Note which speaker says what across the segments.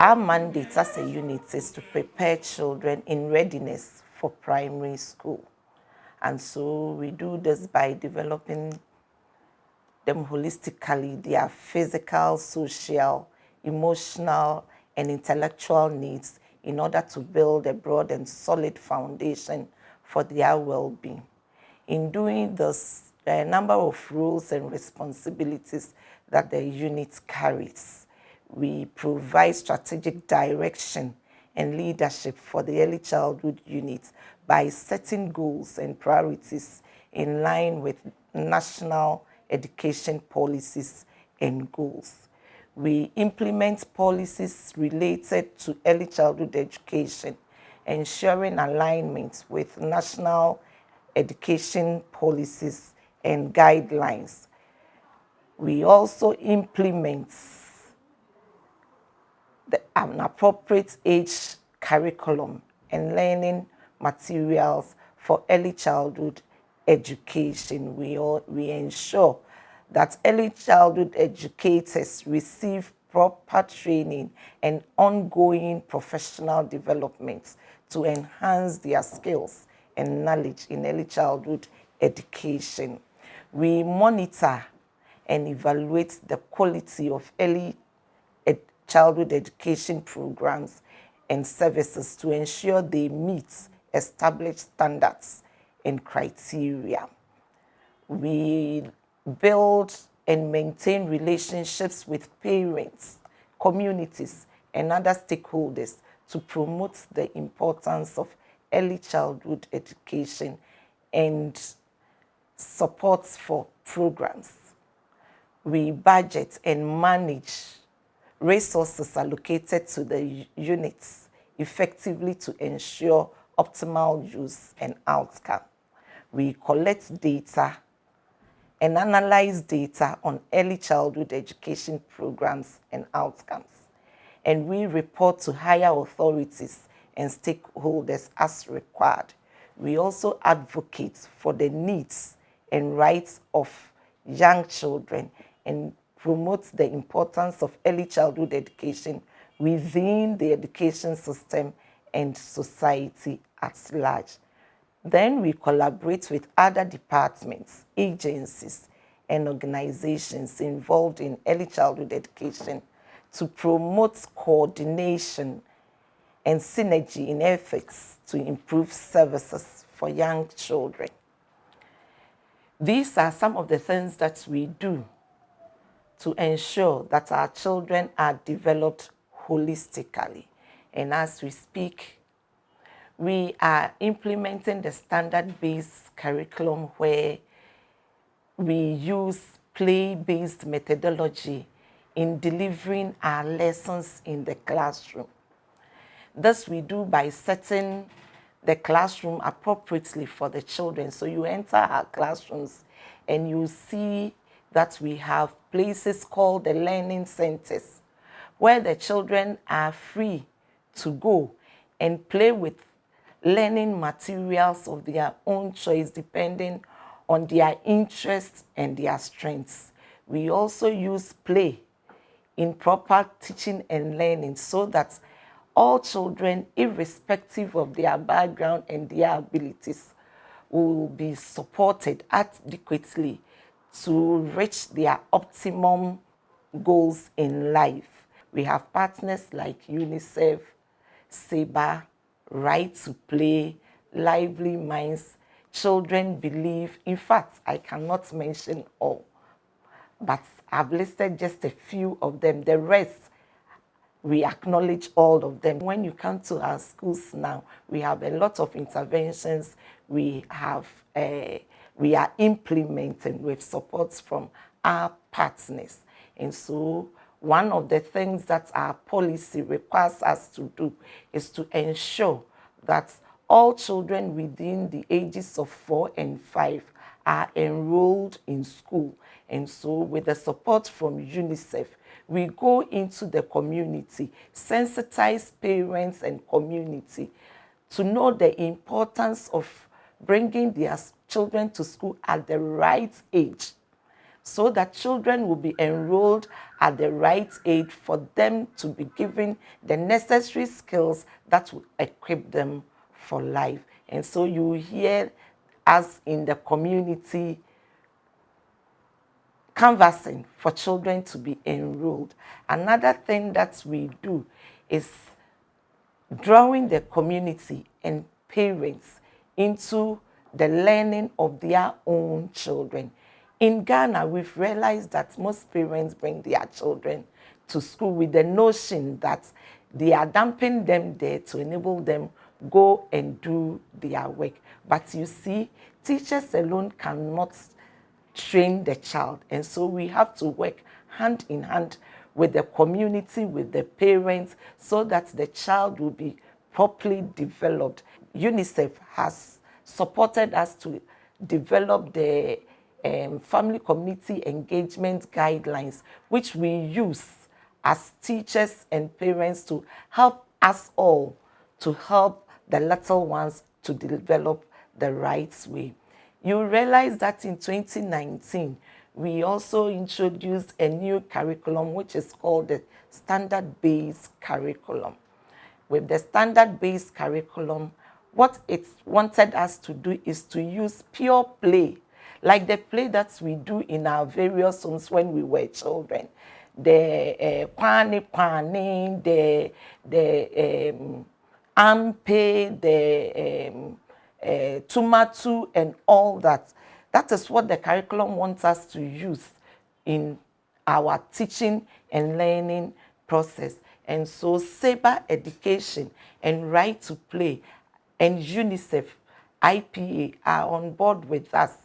Speaker 1: Our mandate as a unit is to prepare children in readiness for primary school. And so we do this by developing them holistically, their physical, social, emotional, and intellectual needs in order to build a broad and solid foundation for their well-being. In doing this, there are a number of roles and responsibilities that the unit carries. We provide strategic direction and leadership for the early childhood unit by setting goals and priorities in line with national education policies and goals. We implement policies related to early childhood education, ensuring alignment with national education policies and guidelines. We also implement an appropriate age curriculum and learning materials for early childhood education. We ensure that early childhood educators receive proper training and ongoing professional development to enhance their skills and knowledge in early childhood education. We monitor and evaluate the quality of early childhood education programs and services to ensure they meet established standards and criteria. We build and maintain relationships with parents, communities, and other stakeholders to promote the importance of early childhood education and supports for programs. We budget and manage resources allocated to the units effectively to ensure optimal use and outcome. We collect data and analyze data on early childhood education programs and outcomes. And we report to higher authorities and stakeholders as required. We also advocate for the needs and rights of young children and promote the importance of early childhood education within the education system and society at large. Then we collaborate with other departments, agencies, and organizations involved in early childhood education to promote coordination and synergy in efforts to improve services for young children. These are some of the things that we do to ensure that our children are developed holistically. And as we speak, we are implementing the standard-based curriculum where we use play-based methodology in delivering our lessons in the classroom. This we do by setting the classroom appropriately for the children. So you enter our classrooms and you see that we have places called the learning centers where the children are free to go and play with learning materials of their own choice depending on their interests and their strengths. We also use play in proper teaching and learning so that all children, irrespective of their background and their abilities, will be supported adequately to reach their optimum goals in life. We have partners like UNICEF, SEBA, Right to Play, Lively Minds, Children Believe. In fact, I cannot mention all, but I've listed just a few of them. The rest, we acknowledge all of them. When you come to our schools now, we have a lot of interventions. We are implementing with supports from our partners. And so one of the things that our policy requires us to do is to ensure that all children within the ages of 4 and 5 are enrolled in school. And so with the support from UNICEF, we go into the community, sensitize parents and community to know the importance of bringing their children to school at the right age, so that children will be enrolled at the right age for them to be given the necessary skills that will equip them for life. And so you hear us in the community canvassing for children to be enrolled. Another thing that we do is drawing the community and parents into the learning of their own children. In Ghana, we've realized that most parents bring their children to school with the notion that they are dumping them there to enable them go and do their work. But you see, teachers alone cannot train the child. And so we have to work hand in hand with the community, with the parents, so that the child will be properly developed. UNICEF has supported us to develop the family community engagement guidelines, which we use as teachers and parents to help us all to help the little ones to develop the right way. You realize that in 2019, we also introduced a new curriculum, which is called the standard-based curriculum. With the standard-based curriculum, what it wanted us to do is to use pure play, like the play that we do in our various homes when we were children. The kwani kwani, the ampe, the tumatu, and all that. That is what the curriculum wants us to use in our teaching and learning process. And so Saber Education and Right to Play and UNICEF, IPA are on board with us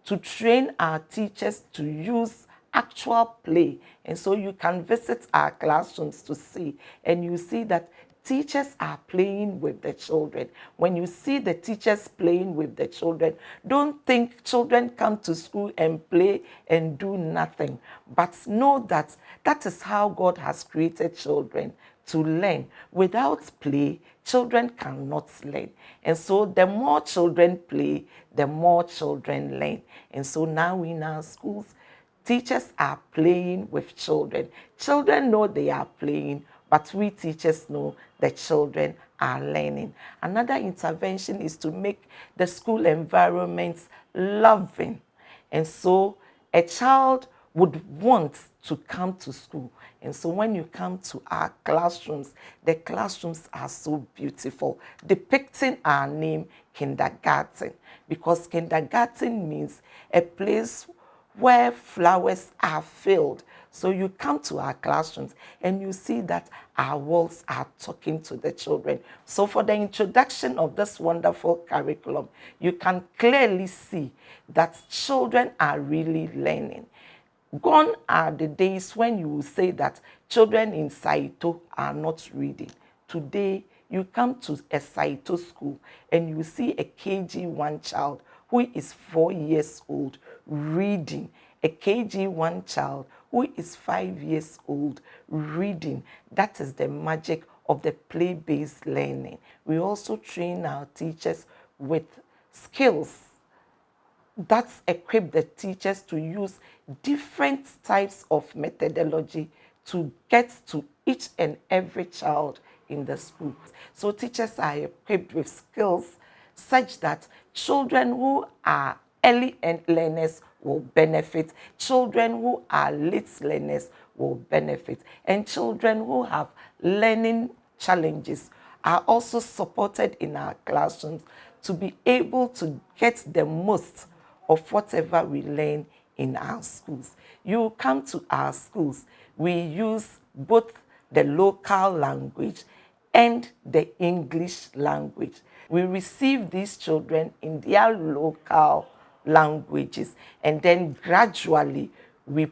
Speaker 1: to train our teachers to use actual play. And so you can visit our classrooms to see, and you see that teachers are playing with the children. When you see the teachers playing with the children, don't think children come to school and play and do nothing. But know that that is how God has created children, to learn. Without play, children cannot learn. And so the more children play, the more children learn. And so now in our schools, teachers are playing with children. Children know they are playing, but we teachers know the children are learning. Another intervention is to make the school environments loving. And so a child would want to come to school. And so when you come to our classrooms, the classrooms are so beautiful, depicting our name, kindergarten, because kindergarten means a place where flowers are filled. So you come to our classrooms and you see that our walls are talking to the children. So for the introduction of this wonderful curriculum, you can clearly see that children are really learning. Gone are the days when you will say that children in Saito are not reading. Today, you come to a Saito school and you see a KG1 child who is 4 years old reading, a KG1 child who is 5 years old reading. That is the magic of the play-based learning. We also train our teachers with skills that equip the teachers to use different types of methodology to get to each and every child in the school. So teachers are equipped with skills such that children who are early learners will benefit, children who are late learners will benefit, and children who have learning challenges are also supported in our classrooms to be able to get the most of whatever we learn in our schools. You come to our schools, we use both the local language and the English language. We receive these children in their local languages, and then gradually we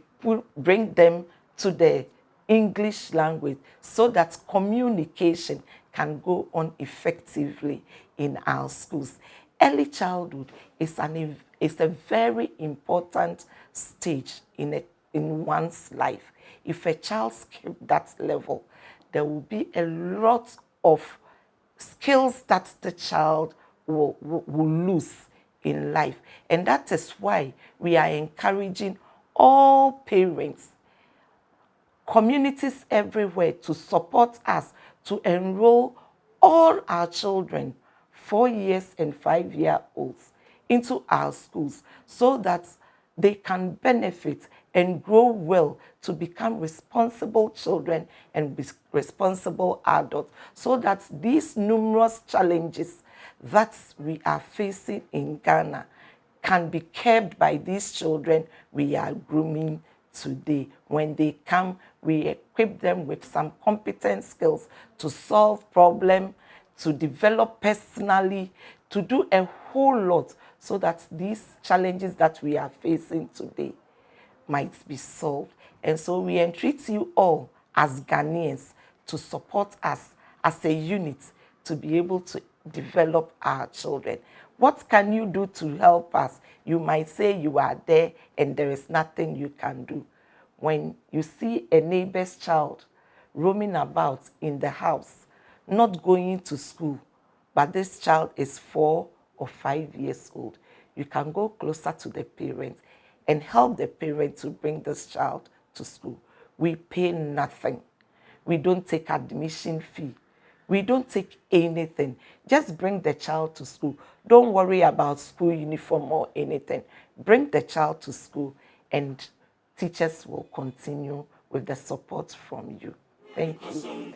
Speaker 1: bring them to the English language so that communication can go on effectively in our schools. Early childhood is a very important stage in one's life. If a child skips that level, there will be a lot of skills that the child will lose in life. And that is why we are encouraging all parents, communities everywhere to support us to enroll all our children, 4 years and 5-year-olds, into our schools so that they can benefit and grow well to become responsible children and responsible adults, so that these numerous challenges that we are facing in Ghana can be curbed by these children we are grooming today. When they come, we equip them with some competent skills to solve problems, to develop personally, to do a whole lot so that these challenges that we are facing today might be solved. And so we entreat you all as Ghanaians to support us as a unit to be able to develop our children. What can you do to help us? You might say you are there and there is nothing you can do. When you see a neighbor's child roaming about in the house, not going to school, but this child is 4 or 5 years old, you can go closer to the parent and help the parent to bring this child to school. We pay nothing. We don't take admission fee. We don't take anything. Just bring the child to school. Don't worry about school uniform or anything. Bring the child to school and teachers will continue with the support from you. Thank you.